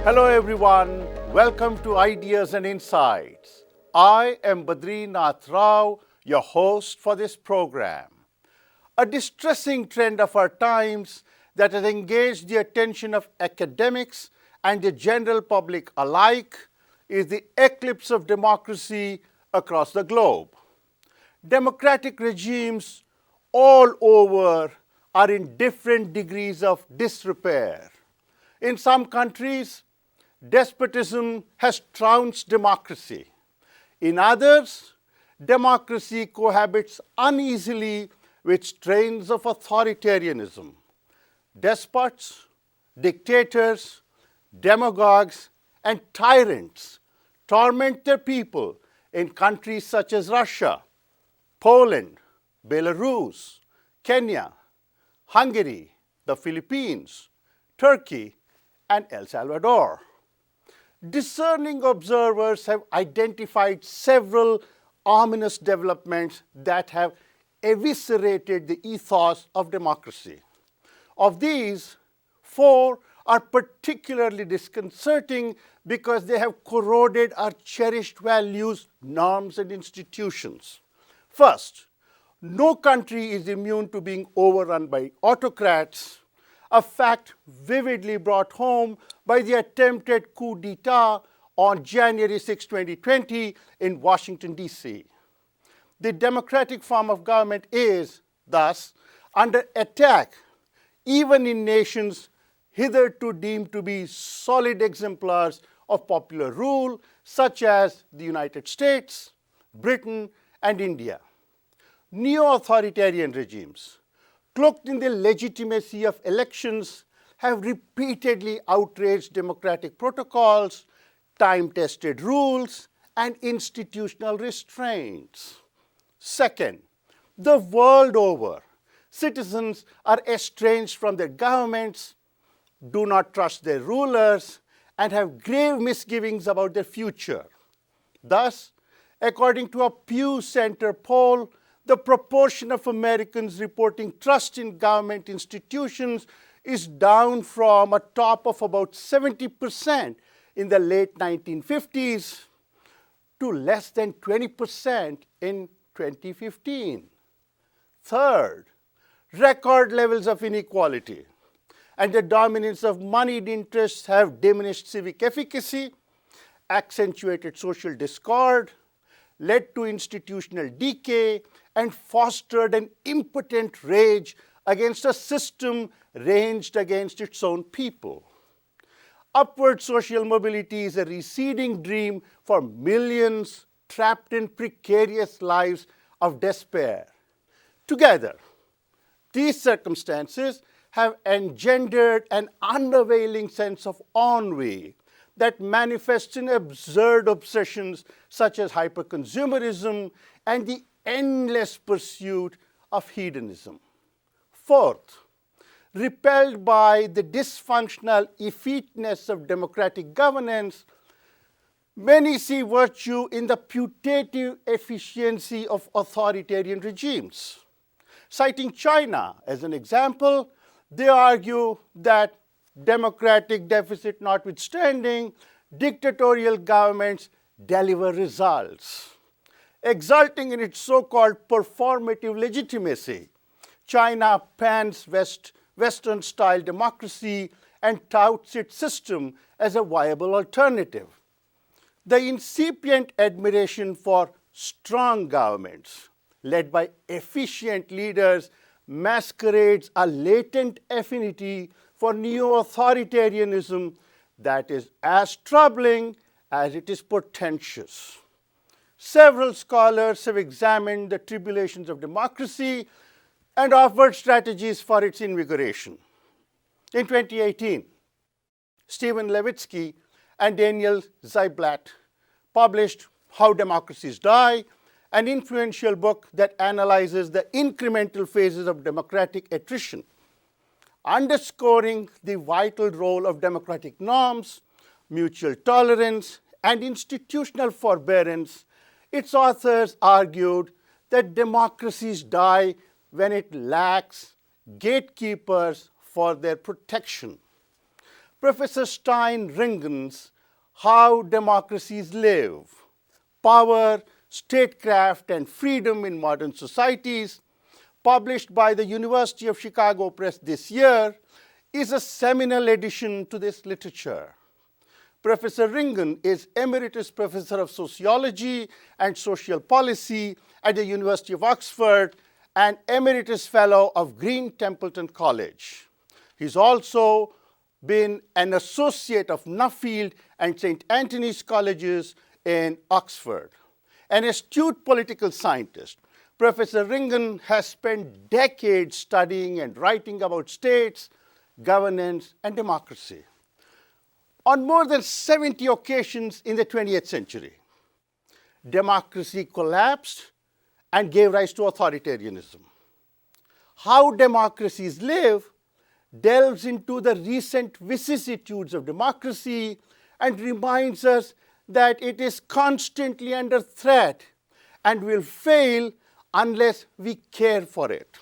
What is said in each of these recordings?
Hello everyone, welcome to Ideas and Insights. I am Badrinath Rao, your host for this program. A distressing trend of our times that has engaged the attention of academics and the general public alike is the eclipse of democracy across the globe. Democratic regimes all over are in different degrees of disrepair. In some countries, despotism has trounced democracy. In others, democracy cohabits uneasily with strains of authoritarianism. Despots, dictators, demagogues, and tyrants torment their people in countries such as Russia, Poland, Belarus, Kenya, Hungary, the Philippines, Turkey, and El Salvador. Discerning observers have identified several ominous developments that have eviscerated the ethos of democracy. Of these, 4 are particularly disconcerting because they have corroded our cherished values, norms, and institutions. First, no country is immune to being overrun by autocrats, a fact vividly brought home by the attempted coup d'etat on January 6, 2020 in Washington, D.C. The democratic form of government is, thus, under attack, even in nations hitherto deemed to be solid exemplars of popular rule, such as the United States, Britain, and India. Neo-authoritarian regimes, cloaked in the legitimacy of elections, have repeatedly outraged democratic protocols, time-tested rules, and institutional restraints. Second, the world over, citizens are estranged from their governments, do not trust their rulers, and have grave misgivings about their future. Thus, according to a Pew Center poll, the proportion of Americans reporting trust in government institutions is down from a top of about 70% in the late 1950s to less than 20% in 2015. Third, record levels of inequality and the dominance of moneyed interests have diminished civic efficacy, accentuated social discord, led to institutional decay, and fostered an impotent rage against a system ranged against its own people. Upward social mobility is a receding dream for millions trapped in precarious lives of despair. Together, these circumstances have engendered an unavailing sense of ennui that manifests in absurd obsessions such as hyperconsumerism and the endless pursuit of hedonism. Fourth, repelled by the dysfunctional effeteness of democratic governance, many see virtue in the putative efficiency of authoritarian regimes. Citing China as an example, they argue that democratic deficit notwithstanding, dictatorial governments deliver results. Exulting in its so-called performative legitimacy, China pans Western-style democracy and touts its system as a viable alternative. The incipient admiration for strong governments, led by efficient leaders, masquerades a latent affinity for neo-authoritarianism that is as troubling as it is portentous. Several scholars have examined the tribulations of democracy and offered strategies for its invigoration. In 2018, Stephen Levitsky and Daniel Ziblatt published How Democracies Die, an influential book that analyzes the incremental phases of democratic attrition, underscoring the vital role of democratic norms, mutual tolerance, and institutional forbearance. Its authors argued that democracies die when it lacks gatekeepers for their protection. Professor Stein Ringen's How Democracies Live, Power, Statecraft, and Freedom in Modern Societies, published by the University of Chicago Press this year, is a seminal addition to this literature. Professor Ringen is Emeritus Professor of Sociology and Social Policy at the University of Oxford and Emeritus Fellow of Green Templeton College. He's also been an associate of Nuffield and St. Antony's colleges in Oxford. An astute political scientist, Professor Ringen has spent decades studying and writing about states, governance, and democracy. On more than 70 occasions in the 20th century, democracy collapsed and gave rise to authoritarianism. How Democracies Live delves into the recent vicissitudes of democracy and reminds us that it is constantly under threat and will fail unless we care for it.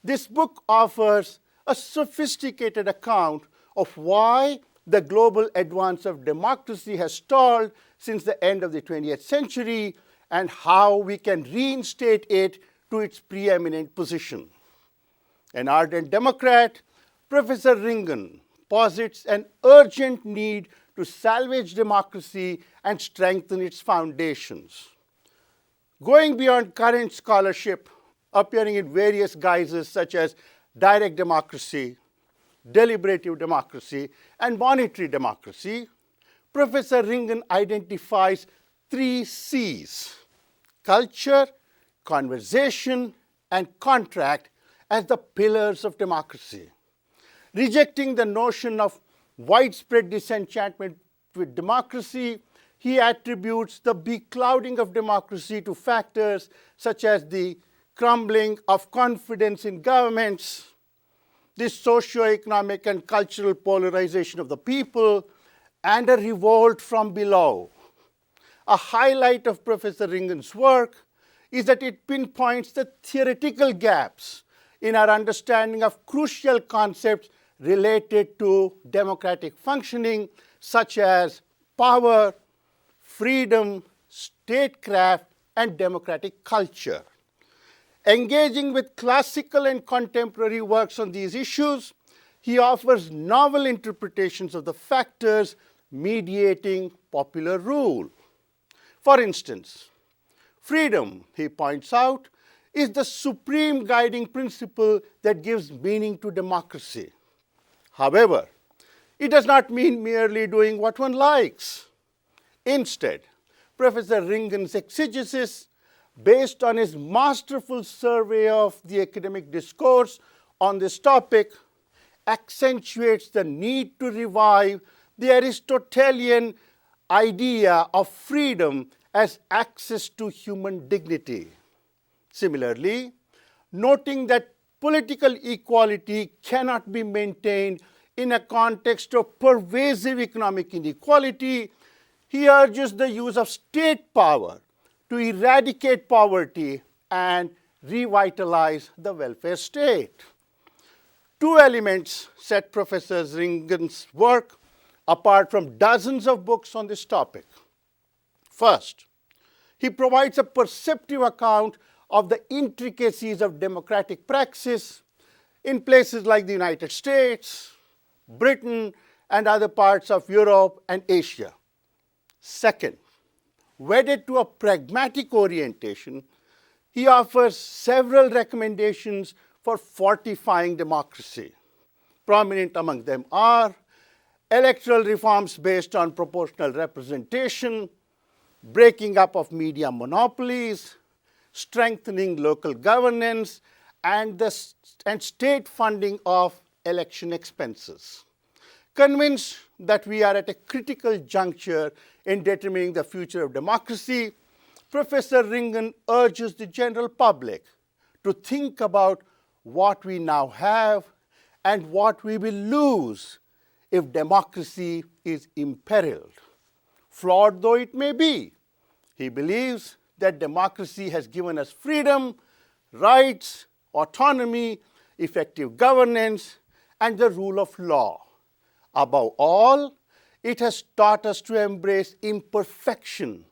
This book offers a sophisticated account of why the global advance of democracy has stalled since the end of the 20th century and how we can reinstate it to its preeminent position. An ardent Democrat, Professor Ringen posits an urgent need to salvage democracy and strengthen its foundations. Going beyond current scholarship, appearing in various guises such as direct democracy, deliberative democracy, and monetary democracy, Professor Ringen identifies 3 C's: culture, conversation, and contract as the pillars of democracy. Rejecting the notion of widespread disenchantment with democracy, he attributes the beclouding of democracy to factors such as the crumbling of confidence in governments, the socio-economic and cultural polarization of the people, and a revolt from below. A highlight of Professor Ringen's work is that it pinpoints the theoretical gaps in our understanding of crucial concepts related to democratic functioning, such as power, freedom, statecraft, and democratic culture. Engaging with classical and contemporary works on these issues, he offers novel interpretations of the factors mediating popular rule. For instance, freedom, he points out, is the supreme guiding principle that gives meaning to democracy. However, it does not mean merely doing what one likes. Instead, Professor Ringen's exegesis, based on his masterful survey of the academic discourse on this topic, accentuates the need to revive the Aristotelian idea of freedom as access to human dignity. Similarly, noting that political equality cannot be maintained in a context of pervasive economic inequality, he urges the use of state power to eradicate poverty and revitalize the welfare state. 2 elements set Professor Ringen's work apart from dozens of books on this topic. First, he provides a perceptive account of the intricacies of democratic praxis in places like the United States, Britain, and other parts of Europe and Asia. Second, wedded to a pragmatic orientation, he offers several recommendations for fortifying democracy. Prominent among them are electoral reforms based on proportional representation, breaking up of media monopolies, strengthening local governance, and state funding of election expenses. Convinced that we are at a critical juncture in determining the future of democracy, Professor Ringen urges the general public to think about what we now have and what we will lose if democracy is imperiled. Flawed though it may be, he believes that democracy has given us freedom, rights, autonomy, effective governance, and the rule of law. Above all, it has taught us to embrace imperfection,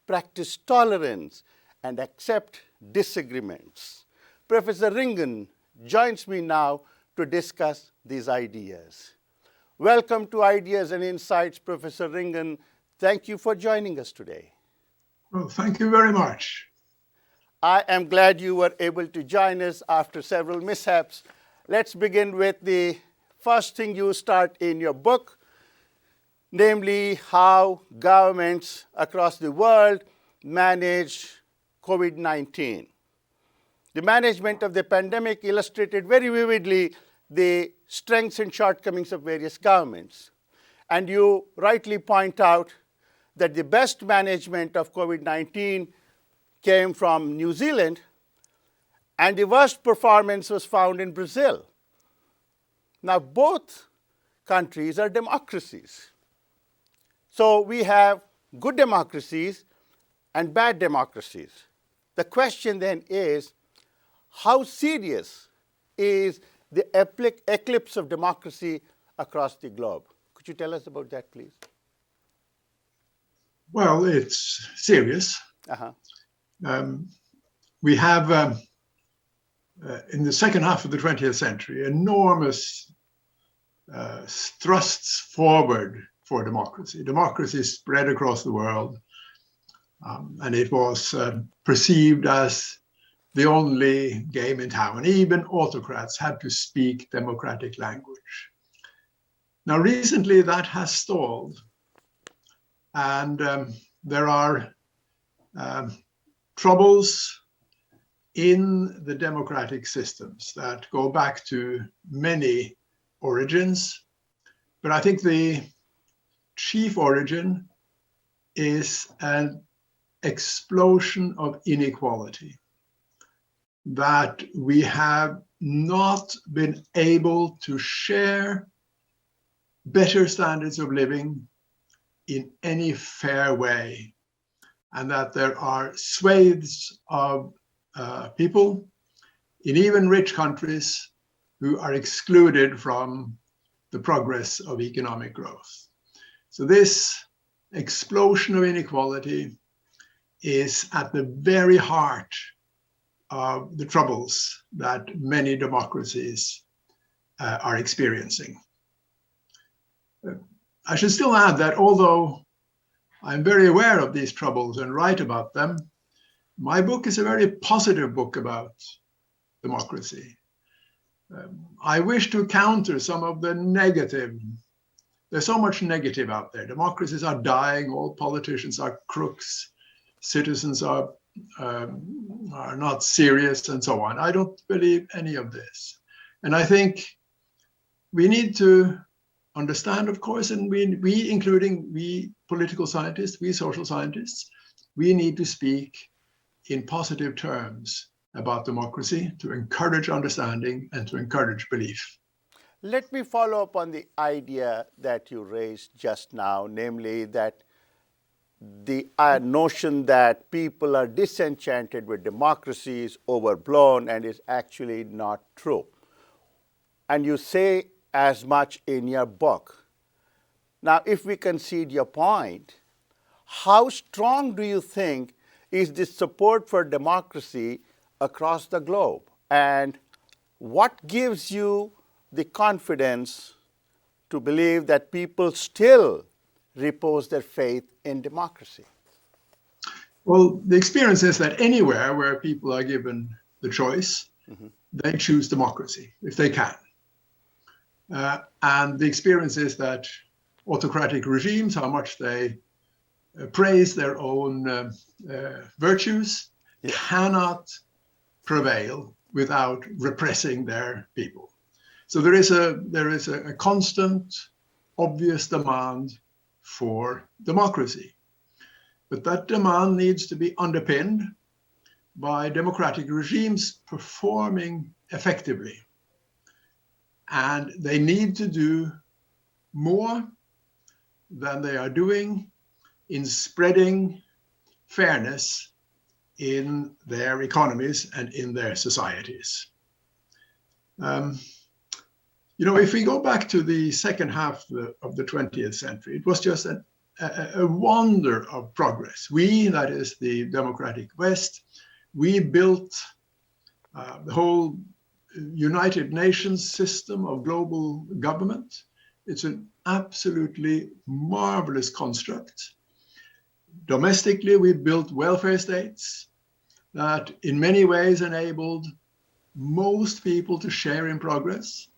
practice tolerance, and accept disagreements. Professor Ringen joins me now to discuss these ideas. Welcome to Ideas and Insights, Professor Ringen. Thank you for joining us today. Well, thank you very much. I am glad you were able to join us after several mishaps. Let's begin with the first thing you start in your book, namely how governments across the world manage COVID-19. The management of the pandemic illustrated very vividly the strengths and shortcomings of various governments. And you rightly point out that the best management of COVID-19 came from New Zealand, and the worst performance was found in Brazil. Now, both countries are democracies. So we have good democracies and bad democracies. The question then is, how serious is the eclipse of democracy across the globe? Could you tell us about that, please? Well, it's serious. We have, in the second half of the 20th century, enormous thrusts forward for democracy. Democracy spread across the world, and it was perceived as the only game in town. Even autocrats had to speak democratic language. Now, recently that has stalled, and there are troubles in the democratic systems that go back to many origins. But I think the chief origin is an explosion of inequality, that we have not been able to share better standards of living in any fair way, and that there are swathes of people in even rich countries who are excluded from the progress of economic growth. So this explosion of inequality is at the very heart of the troubles that many democracies are experiencing. I should still add that although I'm very aware of these troubles and write about them, my book is a very positive book about democracy. I wish to counter some of the negative. There's so much negative out there. Democracies are dying, all politicians are crooks, citizens are not serious, and so on. I don't believe any of this. And I think we need to understand, of course, and we including we political scientists, we social scientists, we need to speak in positive terms about democracy to encourage understanding and to encourage belief. Let me follow up on the idea that you raised just now, namely that the notion that people are disenchanted with democracy is overblown and is actually not true. And you say as much in your book. Now, if we concede your point, how strong do you think is the support for democracy across the globe? And what gives you the confidence to believe that people still repose their faith in democracy? Well, the experience is that anywhere where people are given the choice, they choose democracy if they can. And the experience is that autocratic regimes, how much they praise their own virtues, cannot prevail without repressing their people. So there is a constant, obvious demand for democracy. But that demand needs to be underpinned by democratic regimes performing effectively. And they need to do more than they are doing in spreading fairness in their economies and in their societies. If we go back to the second half of the 20th century, it was just a wonder of progress. We, that is the democratic West, we built the whole United Nations system of global government. It's an absolutely marvelous construct. Domestically, we built welfare states that in many ways enabled most people to share in progress.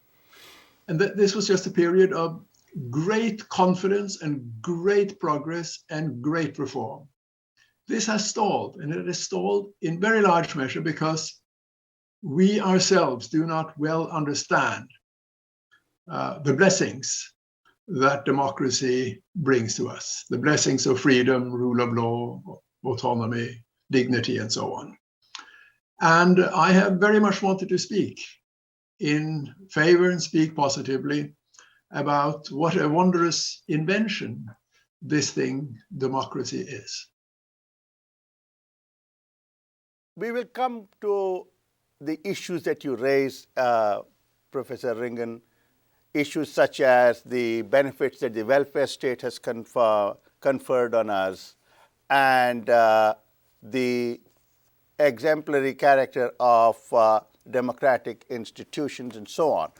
And this was just a period of great confidence and great progress and great reform. This has stalled, and it has stalled in very large measure because we ourselves do not well understand the blessings that democracy brings to us, the blessings of freedom, rule of law, autonomy, dignity, and so on. And I have very much wanted to speak in favor and speak positively about what a wondrous invention this thing, democracy, is. We will come to the issues that you raised, Professor Ringen, issues such as the benefits that the welfare state has conferred on us, and the exemplary character of democratic institutions and so on.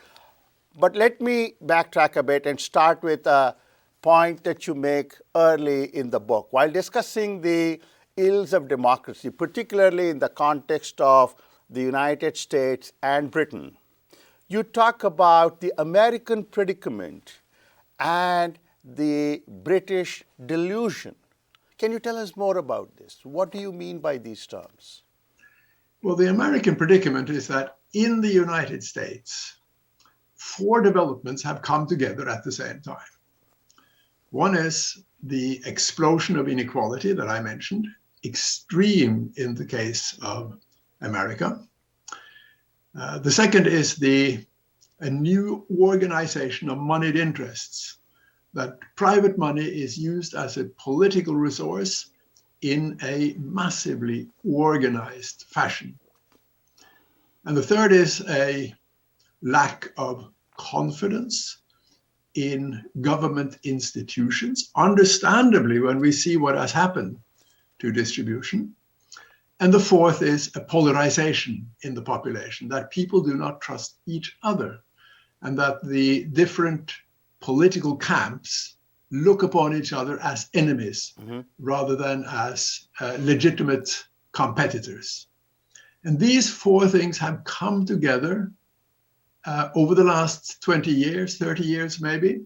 But let me backtrack a bit and start with a point that you make early in the book. While discussing the ills of democracy, particularly in the context of the United States and Britain, you talk about the American predicament and the British delusion. Can you tell us more about this? What do you mean by these terms? Well, the American predicament is that in the United States, four developments have come together at the same time. One is the explosion of inequality that I mentioned, extreme in the case of America. The second is a new organization of moneyed interests, that private money is used as a political resource in a massively organized fashion. And the third is a lack of confidence in government institutions, understandably when we see what has happened to distribution. And the fourth is a polarization in the population, that people do not trust each other, and that the different political camps look upon each other as enemies rather than as legitimate competitors. And these four things have come together over the last 20 years, 30 years maybe,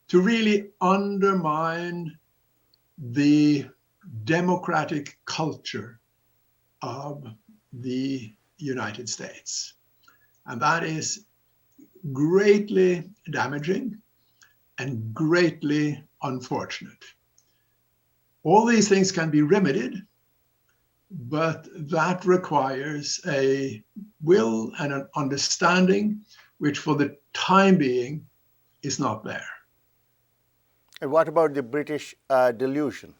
to really undermine the democratic culture of the United States. And that is greatly damaging and greatly unfortunate. All these things can be remedied, but that requires a will and an understanding which for the time being is not there. And what about the British delusion?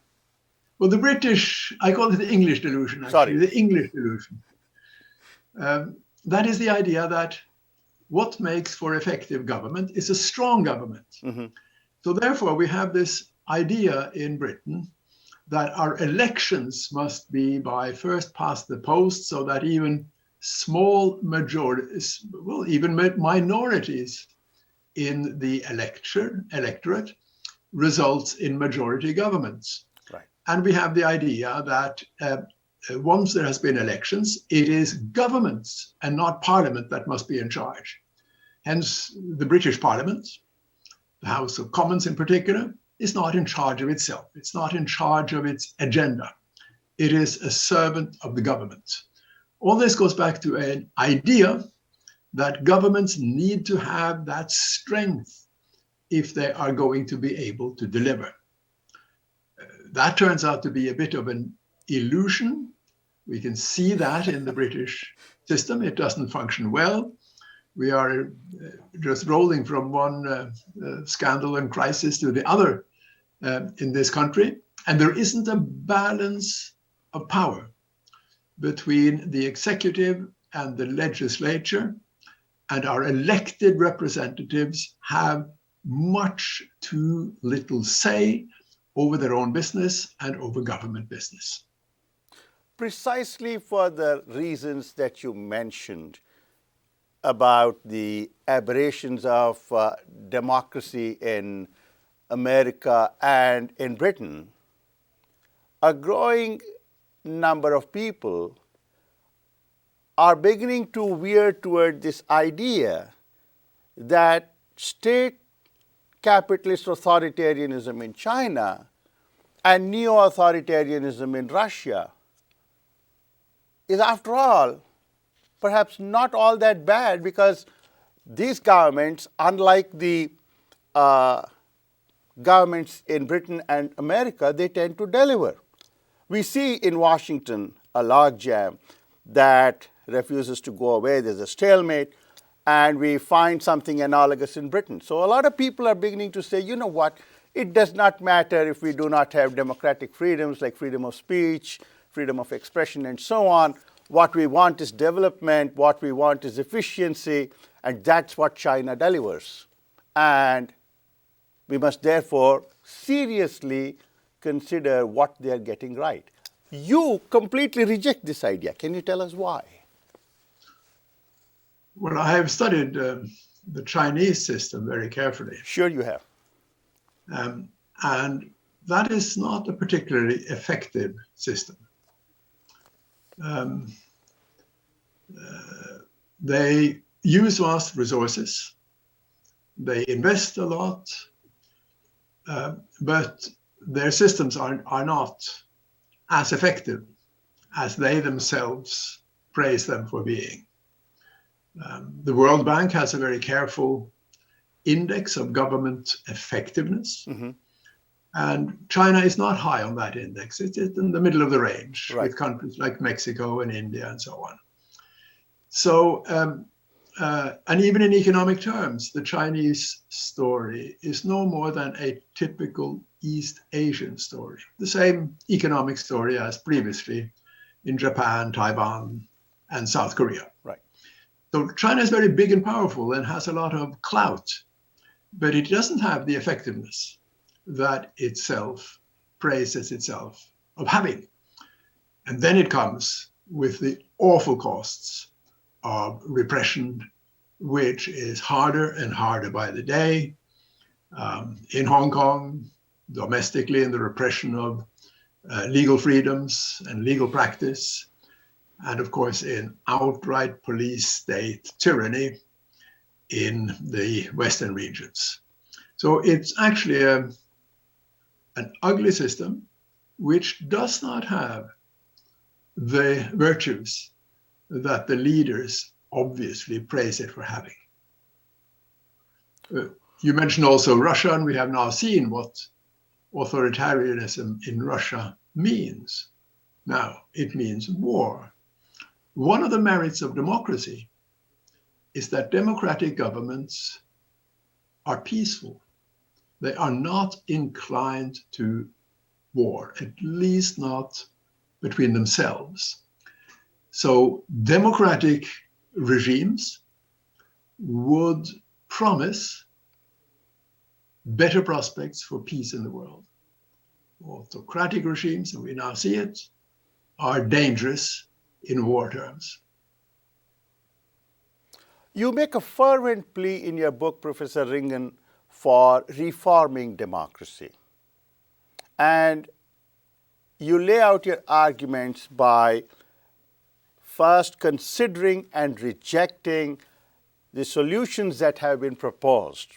Well, the British, I call it the English delusion, actually. Sorry. The English delusion. That is the idea that what makes for effective government is a strong government. So therefore, we have this idea in Britain that our elections must be by first past the post, so that even small majorities, well, even minorities in the electorate results in majority governments. Right. And we have the idea that once there has been elections, it is governments and not parliament that must be in charge. Hence, the British Parliament, the House of Commons in particular, is not in charge of itself. It's not in charge of its agenda. It is a servant of the government. All this goes back to an idea that governments need to have that strength if they are going to be able to deliver. That turns out to be a bit of an illusion. We can see that in the British system. It doesn't function well. We are just rolling from one scandal and crisis to the other in this country. And there isn't a balance of power between the executive and the legislature. and our elected representatives have much too little say over their own business and over government business. Precisely for the reasons that you mentioned about the aberrations of democracy in America and in Britain, a growing number of people are beginning to veer toward this idea that state capitalist authoritarianism in China and neo-authoritarianism in Russia is, after all, perhaps not all that bad, because these governments, unlike the governments in Britain and America, they tend to deliver. We see in Washington a logjam that refuses to go away. There's a stalemate, and we find something analogous in Britain. So a lot of people are beginning to say, you know what, it does not matter if we do not have democratic freedoms like freedom of speech, freedom of expression, and so on. What we want is development, what we want is efficiency, and that's what China delivers. And we must therefore seriously consider what they are getting right. You completely reject this idea. Can you tell us why? Well, I have studied the Chinese system very carefully. Sure you have. And that is not a particularly effective system. They use vast resources, they invest a lot, but their systems are not as effective as they themselves praise them for being. The World Bank has a very careful index of government effectiveness. Mm-hmm. And China is not high on that index. It's in the middle of the range, right, with countries like Mexico and India and so on. So, and even in economic terms, the Chinese story is no more than a typical East Asian story, the same economic story as previously in Japan, Taiwan, and South Korea. Right. So China is very big and powerful and has a lot of clout, but it doesn't have the effectiveness that itself praises itself of having. And then it comes with the awful costs of repression, which is harder and harder by the day. In Hong Kong, domestically, in the repression of legal freedoms and legal practice, and of course in outright police state tyranny in the Western regions. So it's actually an ugly system which does not have the virtues that the leaders obviously praise it for having. You mentioned also Russia, and we have now seen what authoritarianism in Russia means. Now, it means war. One of the merits of democracy is that democratic governments are peaceful. They are not inclined to war, at least not between themselves. So democratic regimes would promise better prospects for peace in the world. Autocratic regimes, and we now see it, are dangerous in war terms. You make a fervent plea in your book, Professor Ringen, for reforming democracy. And you lay out your arguments by first considering and rejecting the solutions that have been proposed.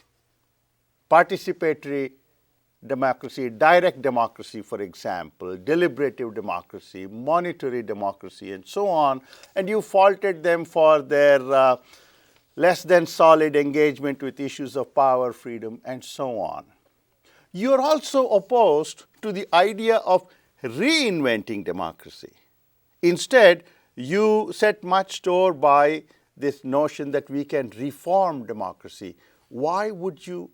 Participatory democracy, direct democracy, for example, deliberative democracy, monetary democracy, and so on. And you faulted them for their less than solid engagement with issues of power, freedom, and so on. You are also opposed to the idea of reinventing democracy. Instead, you set much store by this notion that we can reform democracy. Why would you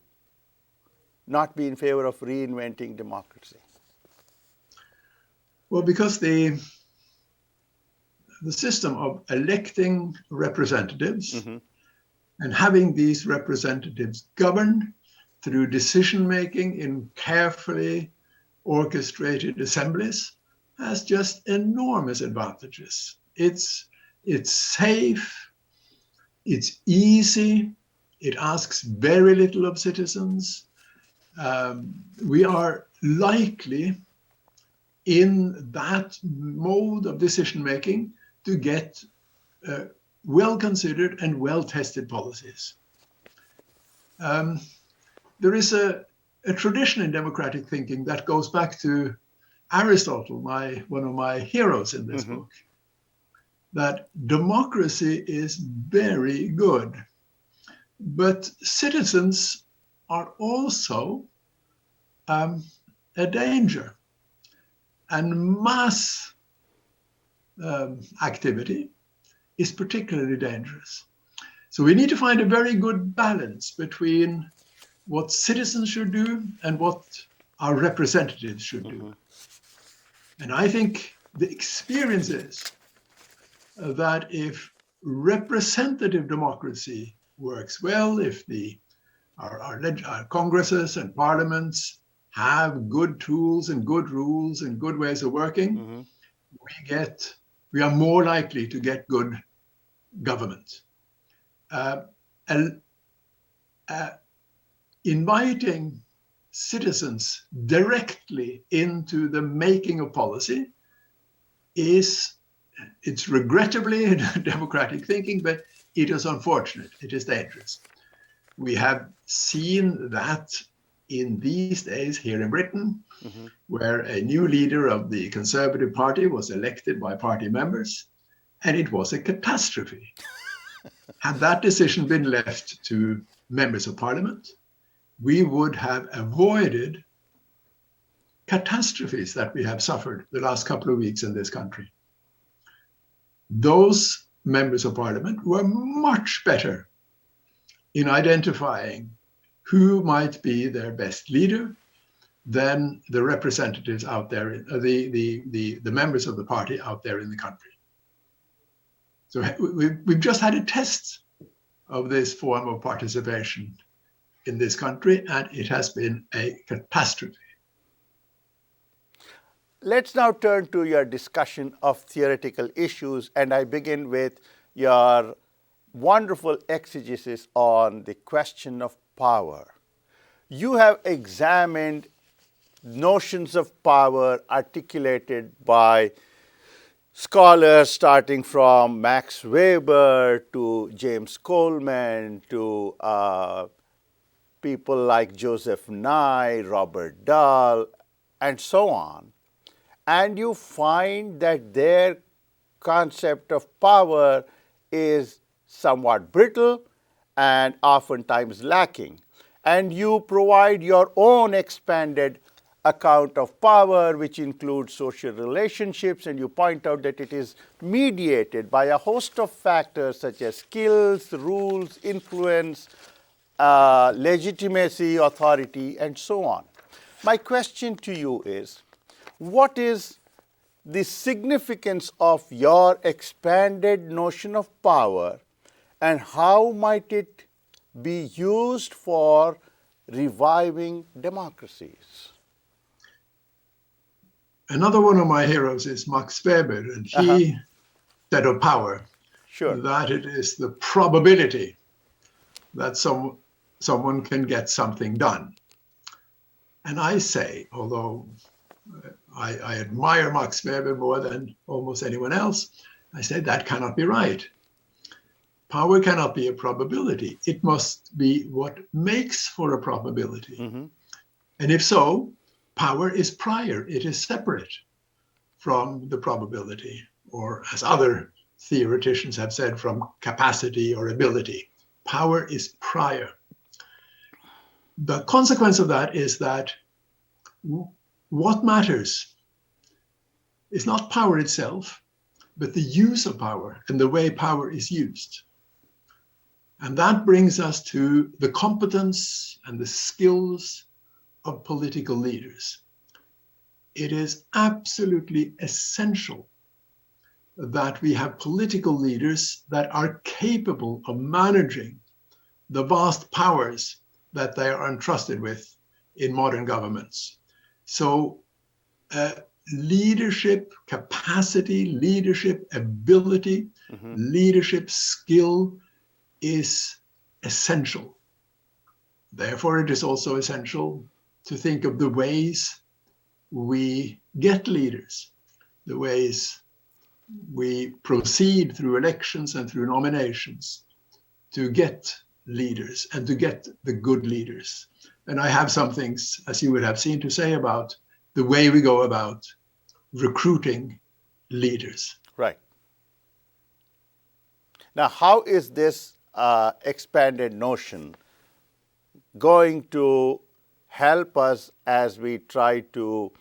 not be in favor of reinventing democracy? Well, because the system of electing representatives And having these representatives govern through decision-making in carefully orchestrated assemblies has just enormous advantages. It's safe, it's easy, it asks very little of citizens. We are likely in that mode of decision-making to get well-considered and well-tested policies. There is a tradition in democratic thinking that goes back to Aristotle, one of my heroes in this book, that democracy is very good, but citizens are also a danger, and mass activity is particularly dangerous. So we need to find a very good balance between what citizens should do and what our representatives should do. And I think the experience is that if representative democracy works well, if our congresses and parliaments have good tools and good rules and good ways of working, we are more likely to get good government. Inviting citizens directly into the making of policy it's regrettably democratic thinking, but it is unfortunate, it is dangerous. We have seen that in these days here in Britain, where a new leader of the Conservative Party was elected by party members, and it was a catastrophe. Had that decision been left to members of parliament, we would have avoided catastrophes that we have suffered the last couple of weeks in this country. Those members of parliament were much better in identifying who might be their best leader than the representatives out there, the members of the party out there in the country. So we've just had a test of this form of participation in this country, and it has been a catastrophe. Let's now turn to your discussion of theoretical issues, and I begin with your wonderful exegesis on the question of power. You have examined notions of power articulated by scholars starting from Max Weber to James Coleman to people like Joseph Nye, Robert Dahl, and so on. And you find that their concept of power is somewhat brittle and oftentimes lacking. And you provide your own expanded account of power, which includes social relationships, and you point out that it is mediated by a host of factors such as skills, rules, influence, legitimacy, authority, and so on. My question to you is, what is the significance of your expanded notion of power, and how might it be used for reviving democracies? Another one of my heroes is Max Weber, and he said of power that it is the probability that someone can get something done. And I say, although I admire Max Weber more than almost anyone else, I say that cannot be right. Power cannot be a probability. It must be what makes for a probability. And if so, power is prior. It is separate from the probability, or as other theoreticians have said, from capacity or ability. Power is prior. The consequence of that is that what matters is not power itself, but the use of power and the way power is used. And that brings us to the competence and the skills of political leaders. It is absolutely essential that we have political leaders that are capable of managing the vast powers that they are entrusted with in modern governments. So leadership capacity, leadership ability, leadership skill is essential. Therefore, it is also essential to think of the ways we get leaders, the ways we proceed through elections and through nominations to get leaders and to get the good leaders. And I have some things, as you would have seen, to say about the way we go about recruiting leaders. Right. Now, how is this expanded notion going to help us as we try to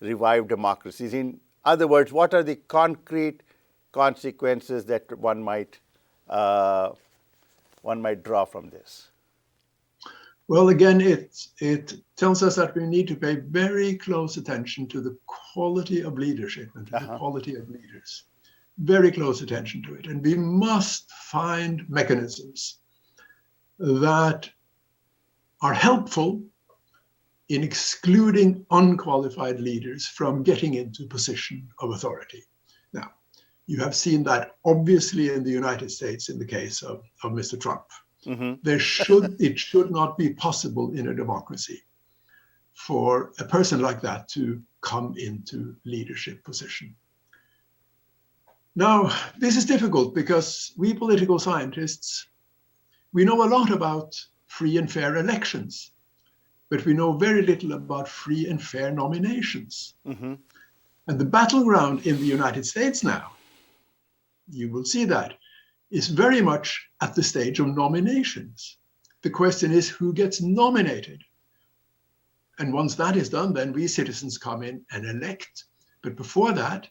revive democracies? In other words, what are the concrete consequences that one might draw from this? Well, again, it tells us that we need to pay very close attention to the quality of leadership and to the quality of leaders. Very close attention to it. And we must find mechanisms that are helpful in excluding unqualified leaders from getting into position of authority. Now, you have seen that obviously in the United States in the case of Mr. Trump. It should not be possible in a democracy for a person like that to come into leadership position. Now, this is difficult because we political scientists, we know a lot about free and fair elections, but we know very little about free and fair nominations. And the battleground in the United States now, you will see that, is very much at the stage of nominations. The question is who gets nominated? And once that is done, then we citizens come in and elect. But before that,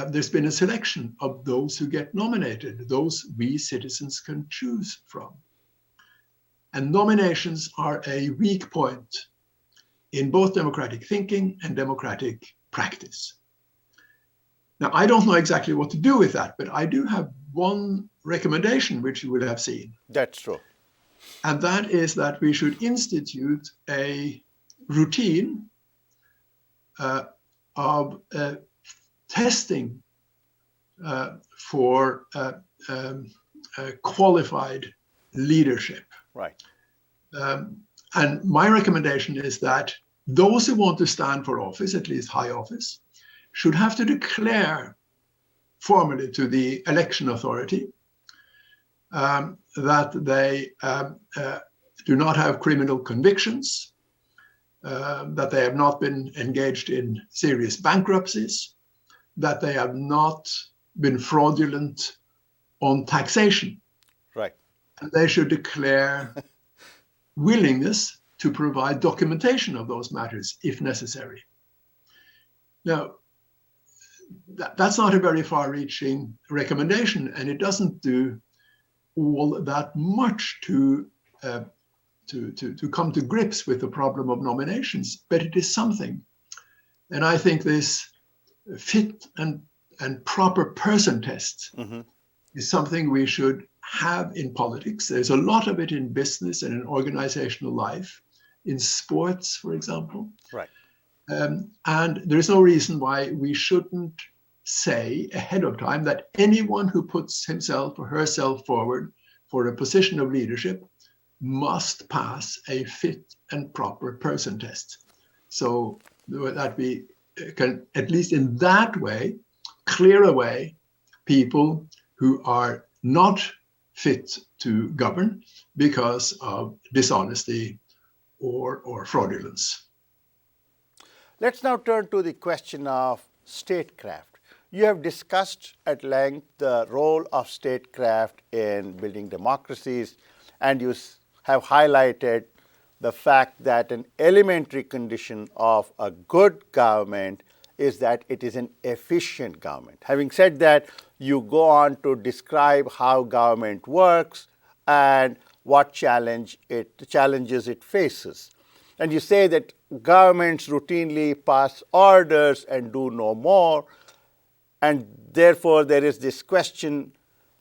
there's been a selection of those who get nominated, those we citizens can choose from. And nominations are a weak point in both democratic thinking and democratic practice. Now, I don't know exactly what to do with that, but I do have one recommendation, which you will have seen. That's true. And that is that we should institute a routine of testing for qualified leadership. Right. And my recommendation is that those who want to stand for office, at least high office, should have to declare formally to the election authority that they do not have criminal convictions, that they have not been engaged in serious bankruptcies, that they have not been fraudulent on taxation. Right. And they should declare willingness to provide documentation of those matters if necessary. Now, that's not a very far-reaching recommendation, and it doesn't do all that much to come to grips with the problem of nominations, but it is something. And I think this fit and proper person test is something we should have in politics. There's a lot of it in business and in organizational life, in sports, for example. Right. And there's no reason why we shouldn't say ahead of time that anyone who puts himself or herself forward for a position of leadership must pass a fit and proper person test. So that we can, at least in that way, clear away people who are not fit to govern because of dishonesty or fraudulence. Let's now turn to the question of statecraft. You have discussed at length the role of statecraft in building democracies, and you have highlighted the fact that an elementary condition of a good government is that it is an efficient government. Having said that, you go on to describe how government works and what challenges it faces. And you say that governments routinely pass orders and do no more, and therefore there is this question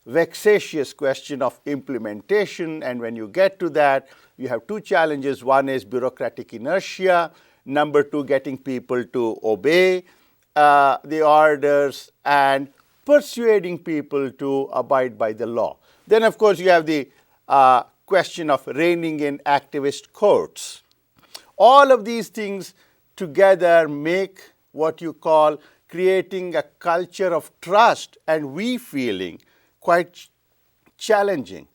vexatious question of implementation. And when you get to that, you have two challenges. One is bureaucratic inertia. Number two, getting people to obey the orders and persuading people to abide by the law. Then, of course, you have the question of reining in activist courts. All of these things together make what you call creating a culture of trust and we-feeling quite challenging.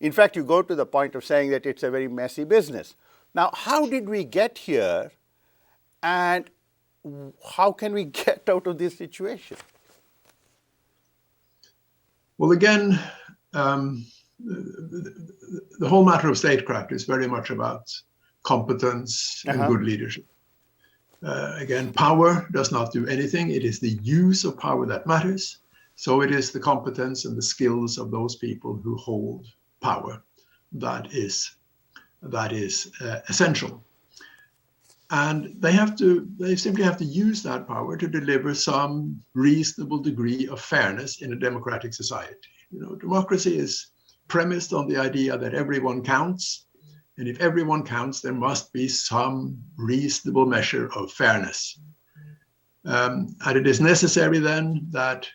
In fact, you go to the point of saying that it's a very messy business. Now, how did we get here, and how can we get out of this situation? Well, again, the whole matter of statecraft is very much about competence and good leadership. Again, power does not do anything. It is the use of power that matters. So it is the competence and the skills of those people who hold power that is essential. And they simply have to use that power to deliver some reasonable degree of fairness in a democratic society. You know, democracy is premised on the idea that everyone counts. And if everyone counts, there must be some reasonable measure of fairness. And it is necessary then that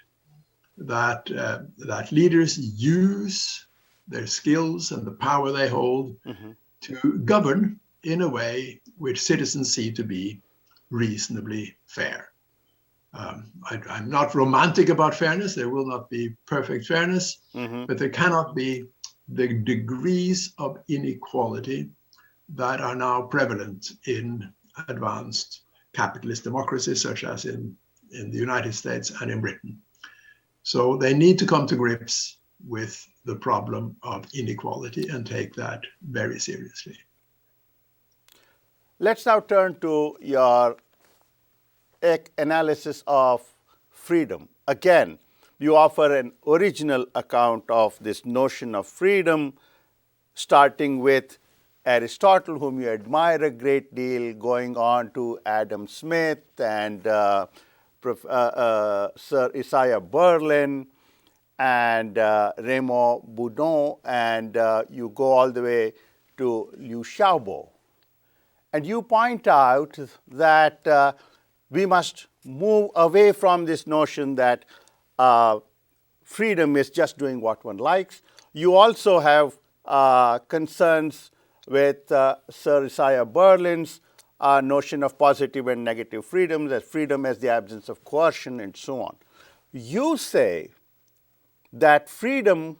leaders use their skills and the power they hold to govern in a way which citizens see to be reasonably fair. I'm not romantic about fairness. There will not be perfect fairness, but there cannot be the degrees of inequality that are now prevalent in advanced capitalist democracies, such as in the United States and in Britain. So they need to come to grips with the problem of inequality and take that very seriously. Let's now turn to your analysis of freedom. Again, you offer an original account of this notion of freedom, starting with Aristotle, whom you admire a great deal, going on to Adam Smith and Sir Isaiah Berlin and Raymond Boudon, and you go all the way to Liu Xiaobo. And you point out that we must move away from this notion that freedom is just doing what one likes. You also have concerns with Sir Isaiah Berlin's notion of positive and negative freedoms, as freedom as the absence of coercion, and so on. You say that freedom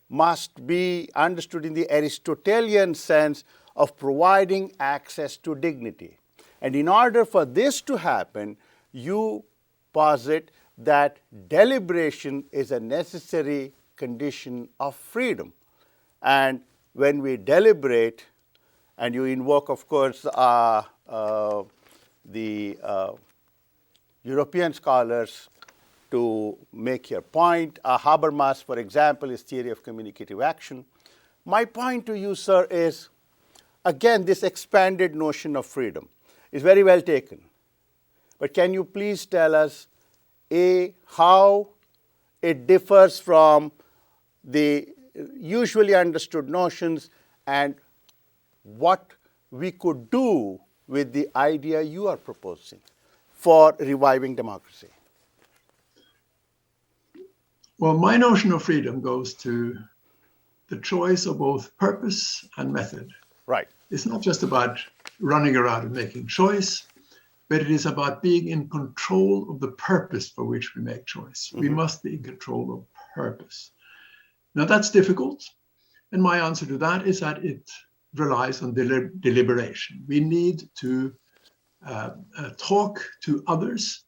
must be understood in the Aristotelian sense of providing access to dignity. And in order for this to happen, you posit that deliberation is a necessary condition of freedom. And when we deliberate, and you invoke, of course, the European scholars to make your point. Habermas, for example, is theory of communicative action. My point to you, sir, is, again, this expanded notion of freedom is very well taken. But can you please tell us, A, how it differs from the usually understood notions, and what we could do with the idea you are proposing for reviving democracy? Well, my notion of freedom goes to the choice of both purpose and method. Right. It's not just about running around and making choice, but it is about being in control of the purpose for which we make choice. We must be in control of purpose. Now, that's difficult. And my answer to that is that it relies on deliberation. We need to talk to others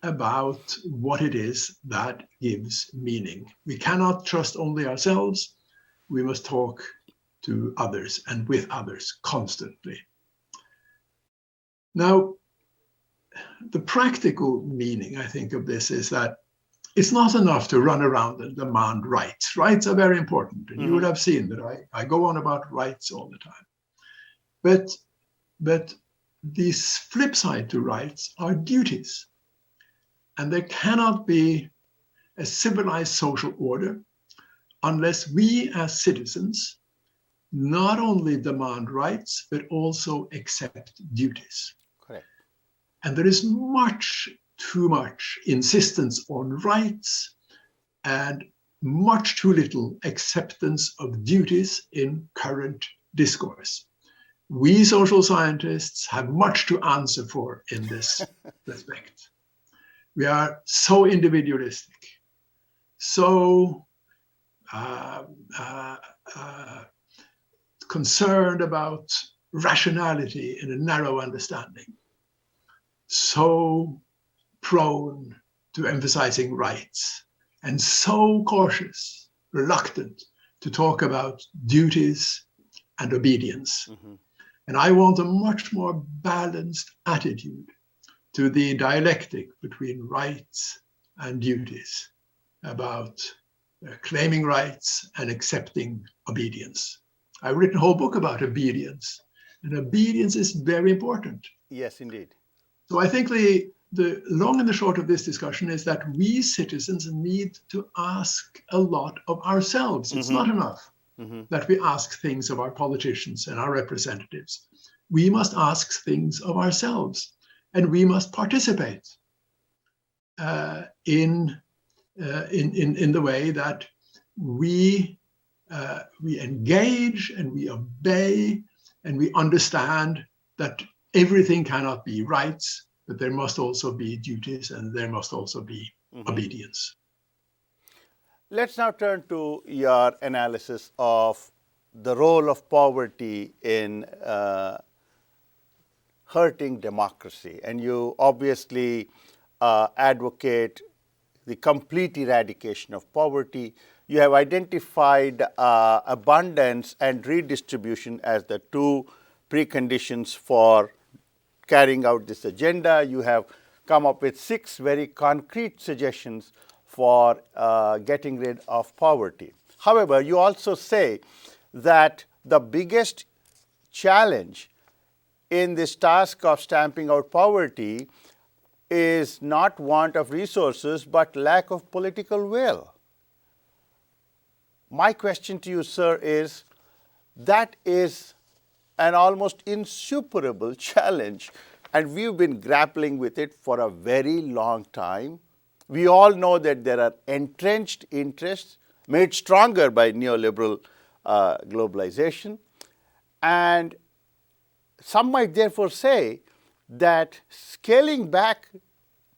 about what it is that gives meaning. We cannot trust only ourselves. We must talk to others and with others constantly. Now, the practical meaning, I think, of this is that it's not enough to run around and demand rights. Rights are very important. And you would have seen that I go on about rights all the time. But the flip side to rights are duties. And there cannot be a civilized social order unless we as citizens not only demand rights, but also accept duties. Correct. And there is much too much insistence on rights and much too little acceptance of duties in current discourse. We social scientists have much to answer for in this respect. We are so individualistic, so concerned about rationality in a narrow understanding, so prone to emphasizing rights, and so cautious, reluctant to talk about duties and obedience. Mm-hmm. And I want a much more balanced attitude to the dialectic between rights and duties, about claiming rights and accepting obedience. I've written a whole book about obedience, and obedience is very important. Yes, indeed. So I think the long and the short of this discussion is that we citizens need to ask a lot of ourselves. Mm-hmm. It's not enough that we ask things of our politicians and our representatives. We must ask things of ourselves, and we must participate in the way that we engage and we obey and we understand that everything cannot be rights, but there must also be duties and there must also be obedience. Let's now turn to your analysis of the role of poverty in hurting democracy. And you obviously advocate the complete eradication of poverty. You have identified abundance and redistribution as the two preconditions for carrying out this agenda. You have come up with 6 very concrete suggestions for getting rid of poverty. However, you also say that the biggest challenge in this task of stamping out poverty is not want of resources, but lack of political will. My question to you, sir, is that is an almost insuperable challenge, and we've been grappling with it for a very long time. We all know that there are entrenched interests made stronger by neoliberal globalization, and some might therefore say that scaling back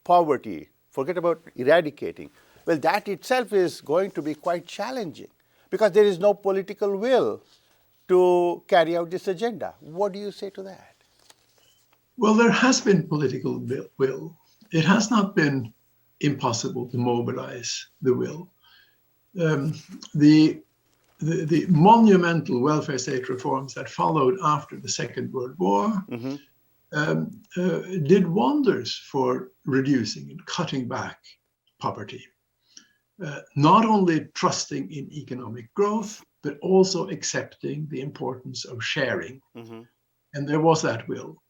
poverty, forget about eradicating, well, that itself is going to be quite challenging because there is no political will to carry out this agenda. What do you say to that? Well, there has been political will. It has not been impossible to mobilize the will. The monumental welfare state reforms that followed after the Second World War did wonders for reducing and cutting back poverty. Not only trusting in economic growth, but also accepting the importance of sharing. And there was that will.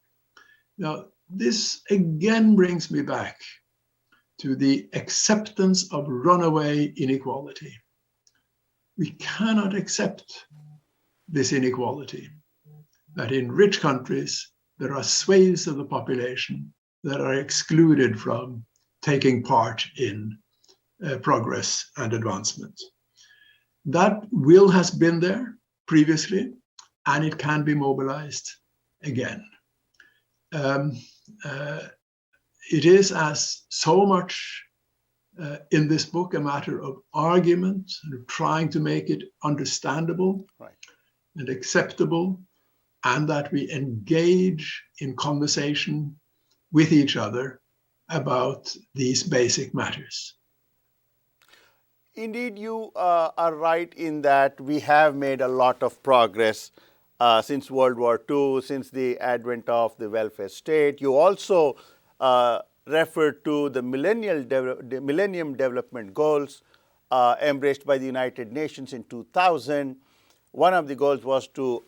Now, this again brings me back to the acceptance of runaway inequality. We cannot accept this inequality, that in rich countries, there are swathes of the population that are excluded from taking part in progress and advancement. That will has been there previously, and it can be mobilized again. It is, as so much in this book, a matter of argument, and trying to make it understandable and acceptable, and that we engage in conversation with each other about these basic matters. Indeed, you are right in that we have made a lot of progress since World War II, since the advent of the welfare state. You also referred to the Millennium Development Goals embraced by the United Nations in 2000. One of the goals was to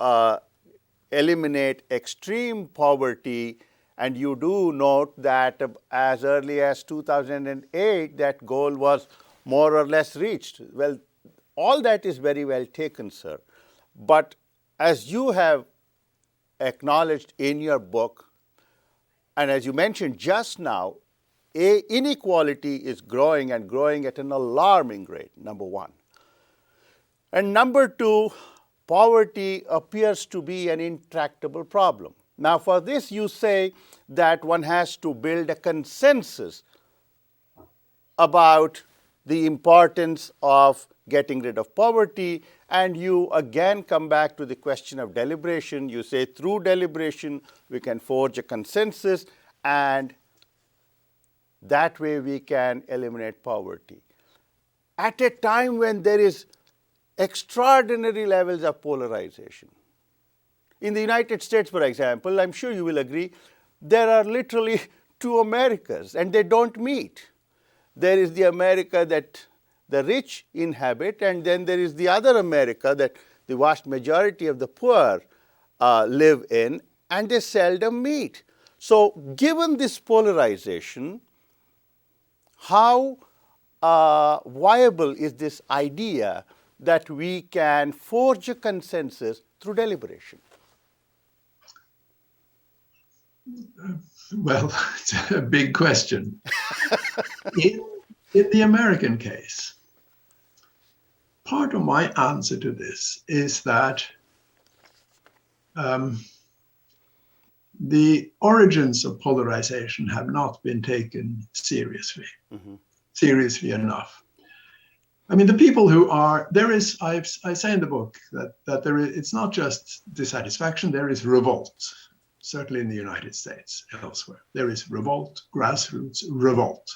eliminate extreme poverty, and you do note that as early as 2008, that goal was more or less reached. Well, all that is very well taken, sir. But as you have acknowledged in your book, and as you mentioned just now, inequality is growing and growing at an alarming rate, number one. And number two, poverty appears to be an intractable problem. Now, for this, you say that one has to build a consensus about the importance of getting rid of poverty, and you again come back to the question of deliberation. You say through deliberation we can forge a consensus, and that way we can eliminate poverty. At a time when there is extraordinary levels of polarization. In the United States, for example, I'm sure you will agree, there are literally two Americas, and they don't meet. There is the America that the rich inhabit, and then there is the other America that the vast majority of the poor live in, and they seldom meet. So given this polarization, how viable is this idea that we can forge a consensus through deliberation? Well, it's a big question. In the American case, part of my answer to this is that the origins of polarization have not been taken seriously, seriously enough. I mean, the people who are, there is, I say in the book that there is, it's not just dissatisfaction, there is revolt, certainly in the United States, elsewhere. There is revolt, grassroots revolt.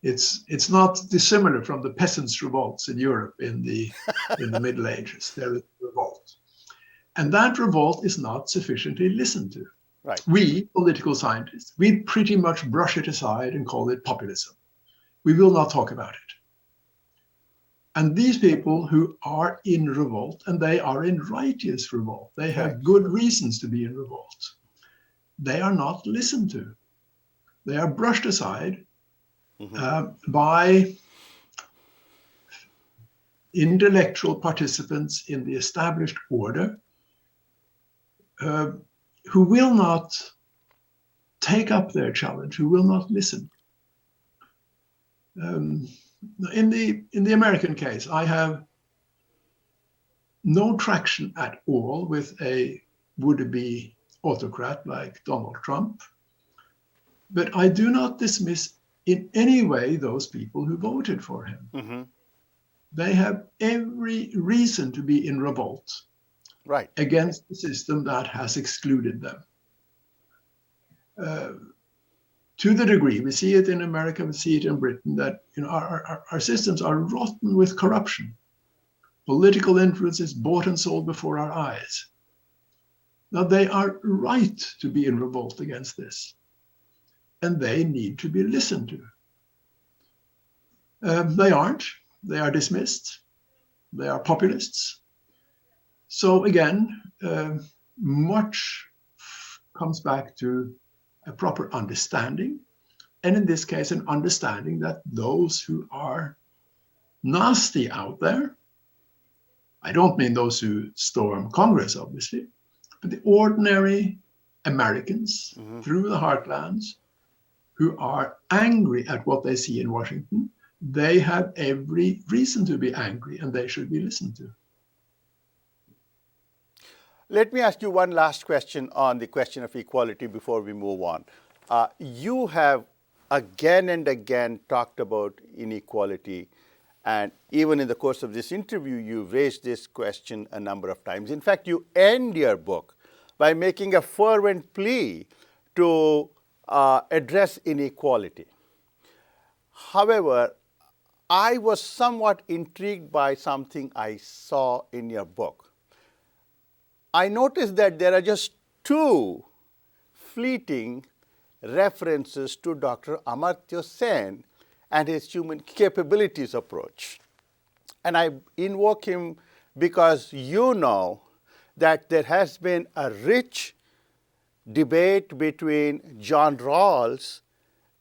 It's not dissimilar from the peasants' revolts in Europe in the Middle Ages. There is revolt. And that revolt is not sufficiently listened to. Right. We, political scientists, we pretty much brush it aside and call it populism. We will not talk about it. And these people who are in revolt, and they are in righteous revolt, they have good reasons to be in revolt, they are not listened to. They are brushed aside by intellectual participants in the established order who will not take up their challenge, who will not listen. In the American case, I have no traction at all with a would-be autocrat like Donald Trump, but I do not dismiss in any way those people who voted for him. They have every reason to be in revolt against the system that has excluded them. To the degree, we see it in America, we see it in Britain, that our systems are rotten with corruption. Political influence is bought and sold before our eyes. Now, they are right to be in revolt against this, and they need to be listened to. They aren't. They are dismissed. They are populists. So again, much comes back to a proper understanding, and in this case, an understanding that those who are nasty out there, I don't mean those who storm Congress, obviously, but the ordinary Americans through the heartlands who are angry at what they see in Washington, they have every reason to be angry, and they should be listened to. Let me ask you one last question on the question of equality before we move on. You have again and again talked about inequality, and even in the course of this interview, you've raised this question a number of times. In fact, you end your book by making a fervent plea to address inequality. However, I was somewhat intrigued by something I saw in your book. I noticed that there are just two fleeting references to Dr. Amartya Sen and his human capabilities approach. And I invoke him because you know that there has been a rich debate between John Rawls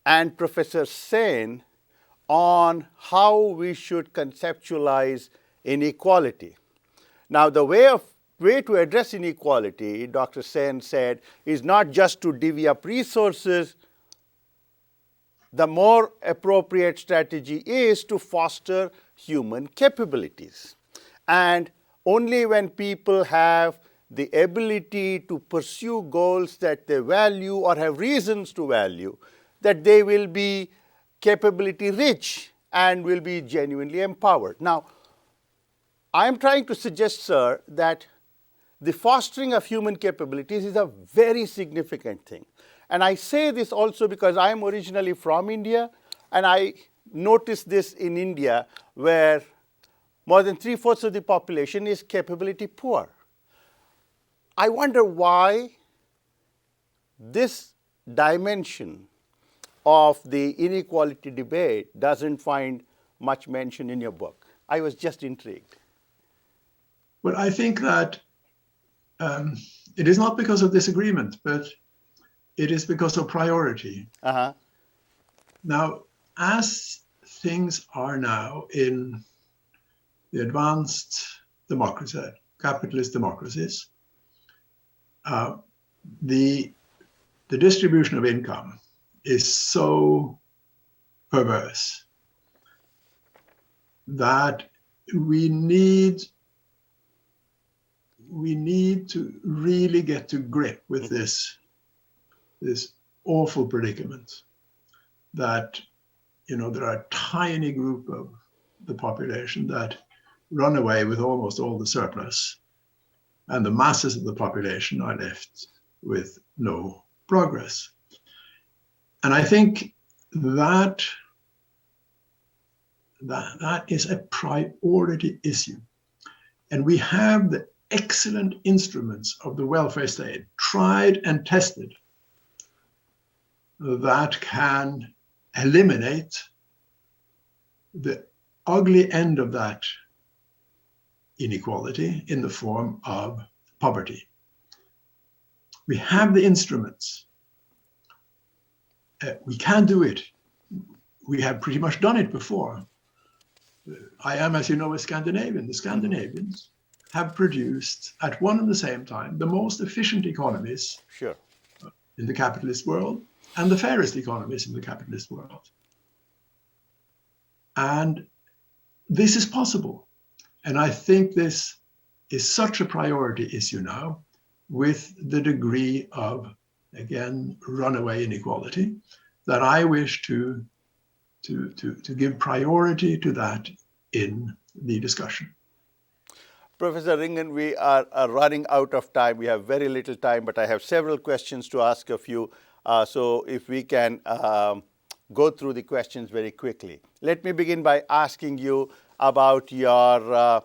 and Professor Sen on how we should conceptualize inequality. Now, the way to address inequality, Dr. Sen said, is not just to divvy up resources. The more appropriate strategy is to foster human capabilities. And only when people have the ability to pursue goals that they value or have reasons to value, that they will be capability rich and will be genuinely empowered. Now, I am trying to suggest, sir, that the fostering of human capabilities is a very significant thing. And I say this also because I am originally from India, and I noticed this in India, where more than 3/4 of the population is capability poor. I wonder why this dimension of the inequality debate doesn't find much mention in your book. I was just intrigued. Well, I think that it is not because of disagreement, but it is because of priority. Now, as things are now in the advanced democracy, capitalist democracies, the distribution of income is so perverse that we need to really get to grip with this awful predicament that, you know, there are a tiny group of the population that run away with almost all the surplus, and the masses of the population are left with no progress. And I think that is a priority issue. And we have the excellent instruments of the welfare state, tried and tested, that can eliminate the ugly end of that inequality in the form of poverty. We have the instruments. We can do it. We have pretty much done it before. I am, as you know, a Scandinavian. The Scandinavians have produced at one and the same time the most efficient economies in the capitalist world and the fairest economies in the capitalist world. And this is possible. And I think this is such a priority issue now, with the degree of, again, runaway inequality, that I wish to give priority to that in the discussion. Professor Ringen, we are running out of time. We have very little time, but I have several questions to ask of you. So if we can go through the questions very quickly. Let me begin by asking you about your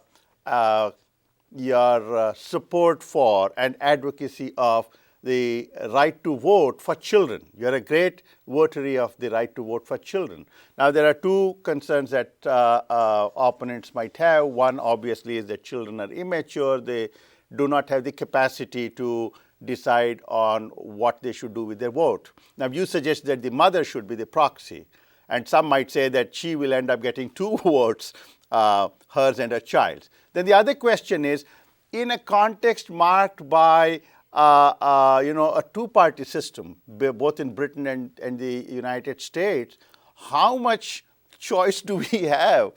support for and advocacy of the right to vote for children. You're a great votary of the right to vote for children. Now, there are two concerns that opponents might have. One, obviously, is that children are immature. They do not have the capacity to decide on what they should do with their vote. Now, you suggest that the mother should be the proxy, and some might say that she will end up getting 2 votes, hers and her child's. Then the other question is, in a context marked by a two-party system, both in Britain and the United States, how much choice do we have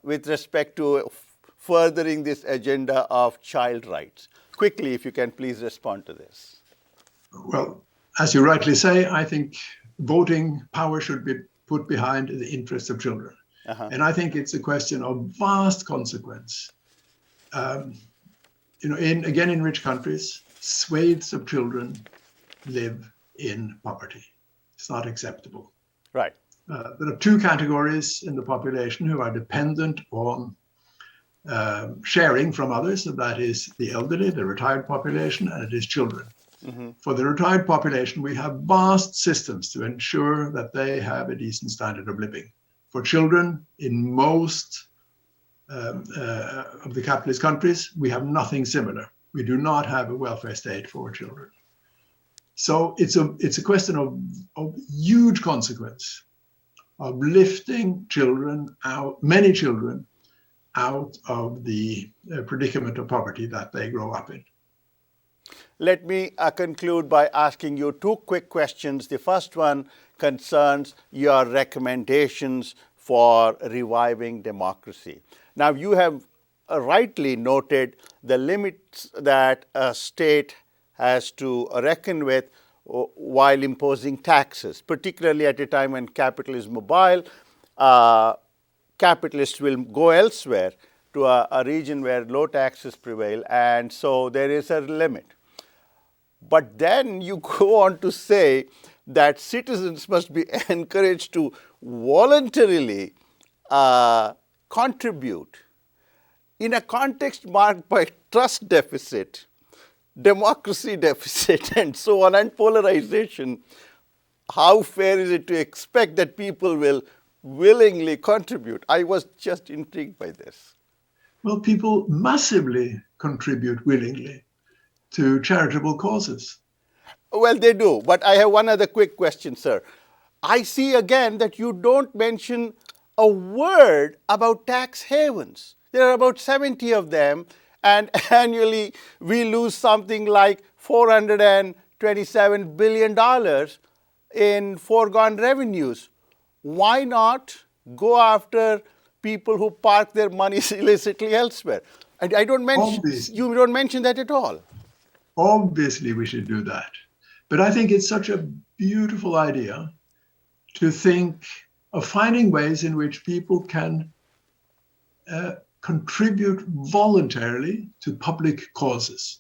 with respect to furthering this agenda of child rights? Quickly, if you can please respond to this. Well, as you rightly say, I think voting power should be put behind the interests of children. And I think it's a question of vast consequence. In rich countries, swathes of children live in poverty. It's not acceptable. Right. There are 2 categories in the population who are dependent on sharing from others, and that is the elderly, the retired population, and it is children. For the retired population, we have vast systems to ensure that they have a decent standard of living. For children, in most of the capitalist countries, we have nothing similar. We do not have a welfare state for children. So it's a question of huge consequence of lifting children out, many children, out of the predicament of poverty that they grow up in. Let me conclude by asking you two quick questions. The first one concerns your recommendations for reviving democracy. Now, you have rightly noted the limits that a state has to reckon with while imposing taxes, particularly at a time when capital is mobile. Capitalists will go elsewhere to a region where low taxes prevail, and so there is a limit. But then you go on to say that citizens must be encouraged to voluntarily contribute in a context marked by trust deficit, democracy deficit, and so on, and polarization. How fair is it to expect that people will willingly contribute? I was just intrigued by this. Well, people massively contribute willingly to charitable causes. Well, they do. But I have one other quick question, sir. I see again that you don't mention a word about tax havens. There are about 70 of them, and annually we lose something like $427 billion in foregone revenues. Why not go after people who park their money illicitly elsewhere? And you don't mention that at all. Obviously, we should do that. But I think it's such a beautiful idea to think of finding ways in which people can contribute voluntarily to public causes.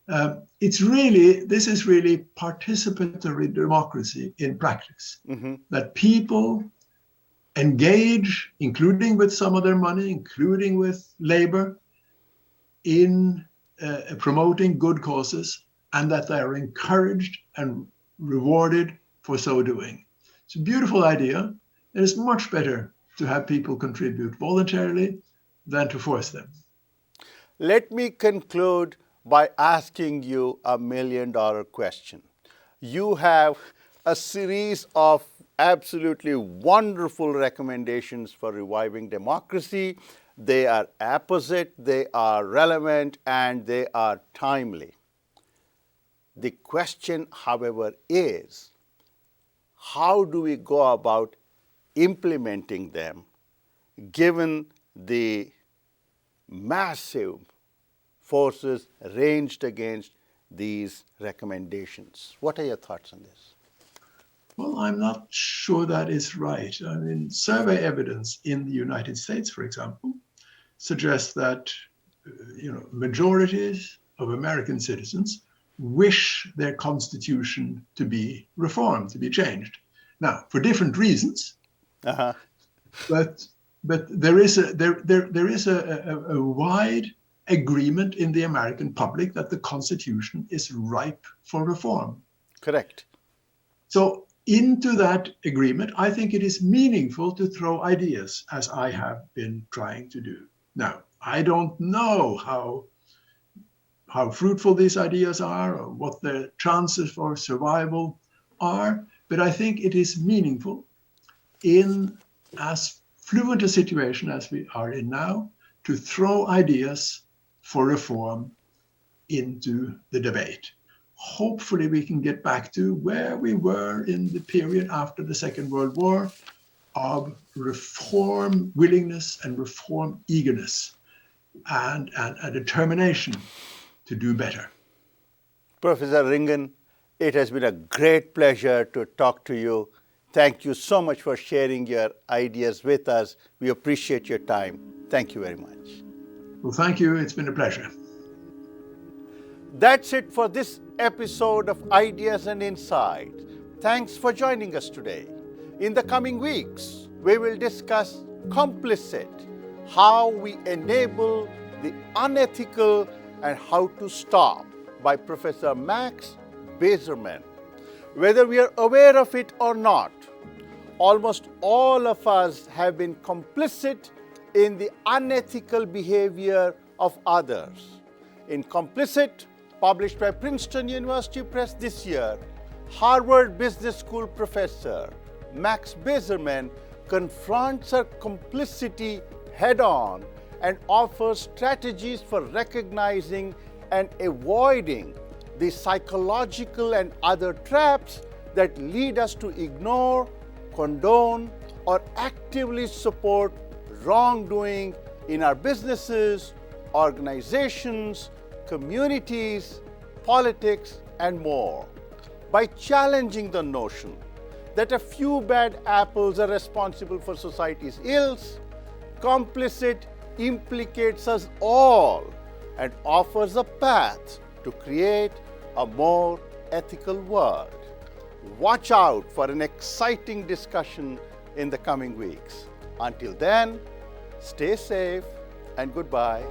This is really participatory democracy in practice, that people engage, including with some of their money, including with labor, in promoting good causes, and that they are encouraged and rewarded for so doing. It's a beautiful idea, and it's much better to have people contribute voluntarily than to force them. Let me conclude by asking you a $1 million question. You have a series of absolutely wonderful recommendations for reviving democracy. They are apposite, they are relevant, and they are timely. The question, however, is how do we go about implementing them given the massive forces ranged against these recommendations? What are your thoughts on this? Well, I'm not sure that is right. I mean, survey evidence in the United States, for example, suggests that majorities of American citizens wish their constitution to be reformed, to be changed. Now, for different reasons, but there is a wide agreement in the American public that the Constitution is ripe for reform. Correct. So into that agreement, I think it is meaningful to throw ideas, as I have been trying to do. Now, I don't know how fruitful these ideas are or what the chances for survival are, but I think it is meaningful in as fluent a situation as we are in now to throw ideas for reform into the debate. Hopefully we can get back to where we were in the period after the Second World War of reform willingness and reform eagerness and a determination to do better. Professor Ringen, it has been a great pleasure to talk to you. Thank you so much for sharing your ideas with us. We appreciate your time. Thank you very much. Well, thank you. It's been a pleasure. That's it for this episode of Ideas and Insight. Thanks for joining us today. In the coming weeks, we will discuss complicit, how we enable the unethical and how to stop, by Professor Max Bazerman. Whether we are aware of it or not, almost all of us have been complicit in the unethical behavior of others. In Complicit, published by Princeton University Press this year, Harvard Business School professor Max Bazerman confronts our complicity head on and offers strategies for recognizing and avoiding the psychological and other traps that lead us to ignore, condone, or actively support wrongdoing in our businesses, organizations, communities, politics, and more. By challenging the notion that a few bad apples are responsible for society's ills, complicit implicates us all and offers a path to create a more ethical world. Watch out for an exciting discussion in the coming weeks. Until then, stay safe and goodbye.